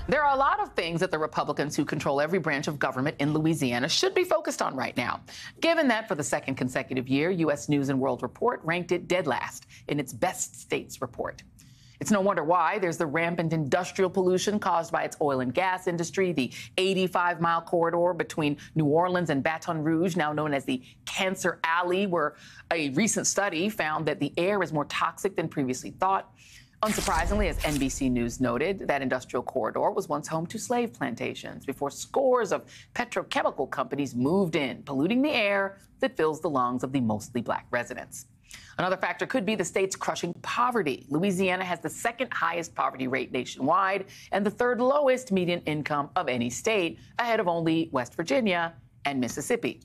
There are a lot of things that the Republicans who control every branch of government in Louisiana should be focused on right now, given that for the second consecutive year, U.S. News and World Report ranked it dead last in its best states report. It's no wonder why. There's the rampant industrial pollution caused by its oil and gas industry, the 85-mile corridor between New Orleans and Baton Rouge, now known as the Cancer Alley, where a recent study found that the air is more toxic than previously thought. Unsurprisingly, as NBC News noted, that industrial corridor was once home to slave plantations before scores of petrochemical companies moved in, polluting the air that fills the lungs of the mostly black residents. Another factor could be the state's crushing poverty. Louisiana has the second highest poverty rate nationwide and the third lowest median income of any state, ahead of only West Virginia and Mississippi.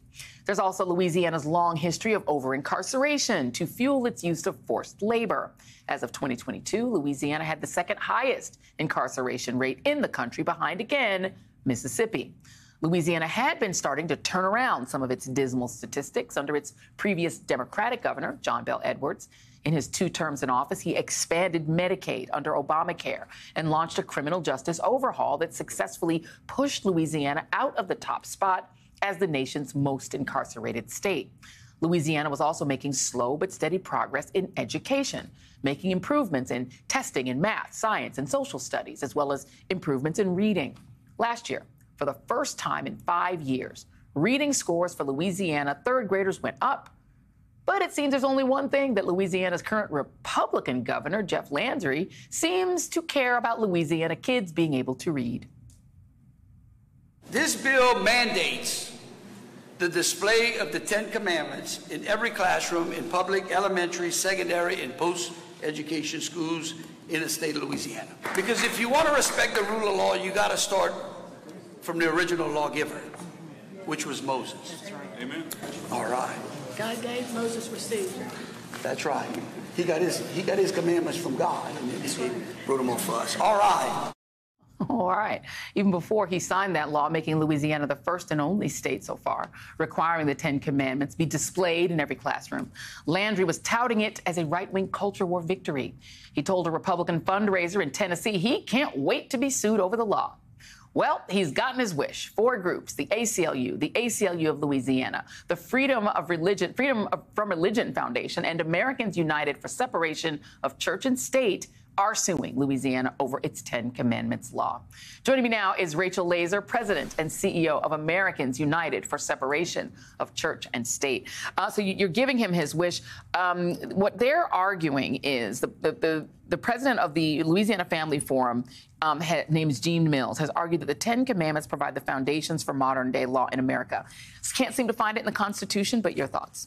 There's also Louisiana's long history of over-incarceration to fuel its use of forced labor. As of 2022, Louisiana had the second highest incarceration rate in the country, behind again Mississippi. Louisiana had been starting to turn around some of its dismal statistics under its previous Democratic governor, John Bel Edwards. In his 2 terms in office, he expanded Medicaid under Obamacare and launched a criminal justice overhaul that successfully pushed Louisiana out of the top spot as the nation's most incarcerated state. Louisiana was also making slow but steady progress in education, making improvements in testing in math, science, and social studies, as well as improvements in reading. Last year, for the first time in 5 years, reading scores for Louisiana third graders went up. But it seems there's only one thing that Louisiana's current Republican governor, Jeff Landry, seems to care about Louisiana kids being able to read. This bill mandates the display of the 10 Commandments in every classroom in public, elementary, secondary, and post-education schools in the state of Louisiana. Because if you want to respect the rule of law, you got to start from the original lawgiver, which was Moses. That's right. Amen. All right. God gave, Moses received. That's right. He got his commandments from God, and he wrote them on for us. All right. All right. Even before he signed that law, making Louisiana the first and only state so far requiring the 10 Commandments be displayed in every classroom, Landry was touting it as a right-wing culture war victory. He told a Republican fundraiser in Tennessee he can't wait to be sued over the law. Well, he's gotten his wish. 4 groups, the ACLU of Louisiana, the Freedom from Religion Foundation, and Americans United for Separation of Church and State are suing Louisiana over its 10 Commandments law. Joining me now is Rachel Laser, President and CEO of Americans United for Separation of Church and State. So you're giving him his wish. What they're arguing is the president of the Louisiana Family Forum, named Gene Mills, has argued that the 10 Commandments provide the foundations for modern-day law in America. Can't seem to find it in the Constitution, but your thoughts?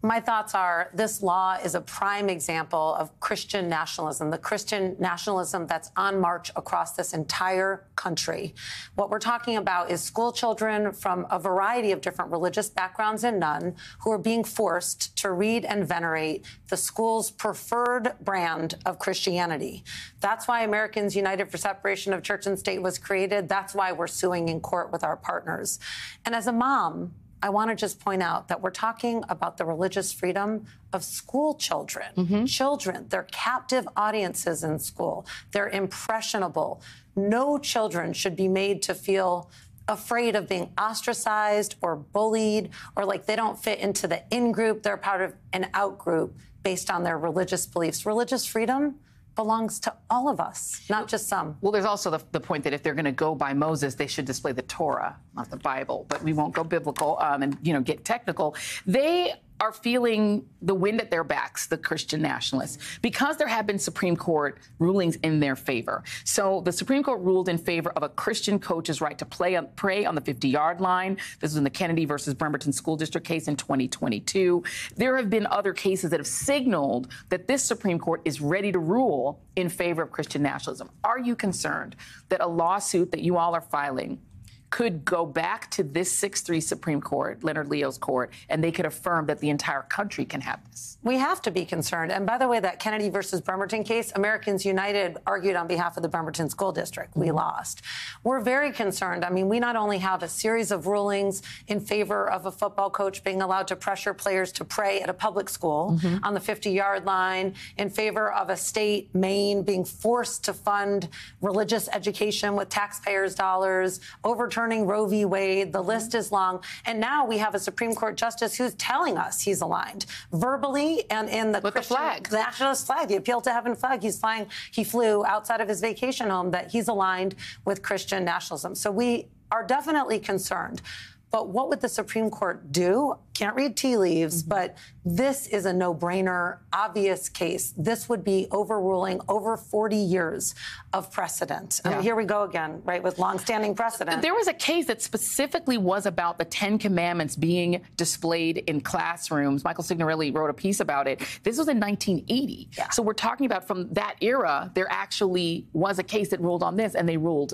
My thoughts are this law is a prime example of Christian nationalism, the Christian nationalism that's on march across this entire country. What we're talking about is school children from a variety of different religious backgrounds and none who are being forced to read and venerate the school's preferred brand of Christianity. That's why Americans United for Separation of Church and State was created. That's why we're suing in court with our partners. And as a mom, I want to just point out that we're talking about the religious freedom of school children. Children, they're captive audiences in school. They're impressionable. No children should be made to feel afraid of being ostracized or bullied or like they don't fit into the in-group, they're part of an out-group based on their religious beliefs. Religious freedom belongs to all of us, not just some. Well, there's also the point that if they're going to go by Moses, they should display the Torah, not the Bible. But we won't go biblical and get technical. They are feeling the wind at their backs, the Christian nationalists, because there have been Supreme Court rulings in their favor. So the Supreme Court ruled in favor of a Christian coach's right to pray on the 50-yard line. This was in the Kennedy versus Bremerton School District case in 2022. There have been other cases that have signaled that this Supreme Court is ready to rule in favor of Christian nationalism. Are you concerned that a lawsuit that you all are filing could go back to this 6-3 Supreme Court, Leonard Leo's court, and they could affirm that the entire country can have this. We have to be concerned. And by the way, that Kennedy versus Bremerton case, Americans United argued on behalf of the Bremerton School District. We lost. We're very concerned. I mean, we not only have a series of rulings in favor of a football coach being allowed to pressure players to pray at a public school on the 50-yard line, in favor of a state, Maine, being forced to fund religious education with taxpayers' dollars, overturning Roe v. Wade. The list is long. And now we have a Supreme Court justice who's telling us he's aligned verbally and in the with Christian the flag, nationalist flag, the Appeal to Heaven flag. He flew outside of his vacation home, that he's aligned with Christian nationalism. So we are definitely concerned. But what would the Supreme Court do? Can't read tea leaves, but this is a no-brainer, obvious case. This would be overruling over 40 years of precedent. I mean, here we go again, right, with longstanding precedent. There was a case that specifically was about the 10 Commandments being displayed in classrooms. Michael Signorelli wrote a piece about it. This was in 1980. Yeah. So we're talking about from that era, there actually was a case that ruled on this, and they ruled,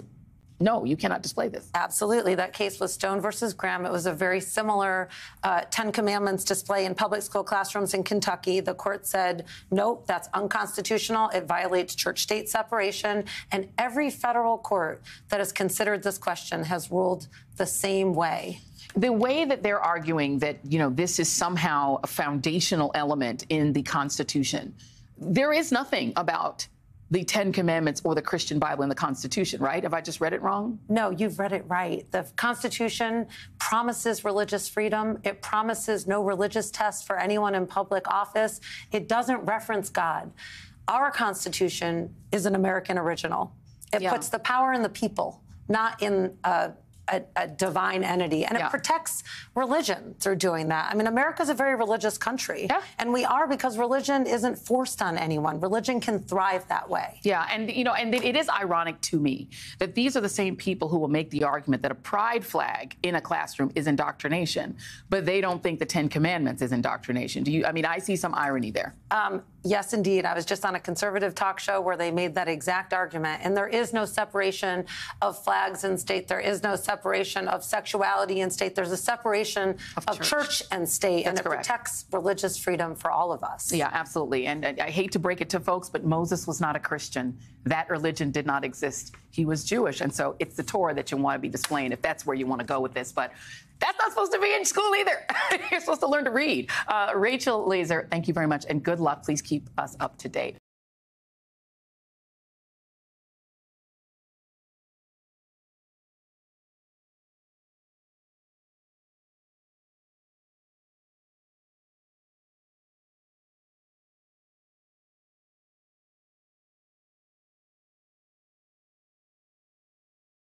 no, you cannot display this. Absolutely. That case was Stone versus Graham. It was a very similar 10 Commandments display in public school classrooms in Kentucky. The court said, nope, that's unconstitutional. It violates church-state separation. And every federal court that has considered this question has ruled the same way. The way that they're arguing that, you know, this is somehow a foundational element in the Constitution, there is nothing about the 10 Commandments or the Christian Bible in the Constitution, right? Have I just read it wrong? No, you've read it right. The Constitution promises religious freedom. It promises no religious tests for anyone in public office. It doesn't reference God. Our Constitution is an American original. It puts the power in the people, not in a divine entity. And it protects religion through doing that. I mean, America's a very religious country. Yeah. And we are, because religion isn't forced on anyone. Religion can thrive that way. Yeah, and, you know, and it is ironic to me that these are the same people who will make the argument that a pride flag in a classroom is indoctrination, but they don't think the 10 Commandments is indoctrination. Do you? I mean, I see some irony there. Yes, indeed. I was just on a conservative talk show where they made that exact argument. And there is no separation of flags in state. There is no separation of sexuality in state. There's a separation of church and state. That's and it correct. Protects religious freedom for all of us. Yeah, absolutely. And I hate to break it to folks, but Moses was not a Christian. That religion did not exist. He was Jewish. And so it's the Torah that you want to be displaying if that's where you want to go with this. But that's not supposed to be in school either. You're supposed to learn to read. Rachel Laser, thank you very much, and good luck. Please keep us up to date.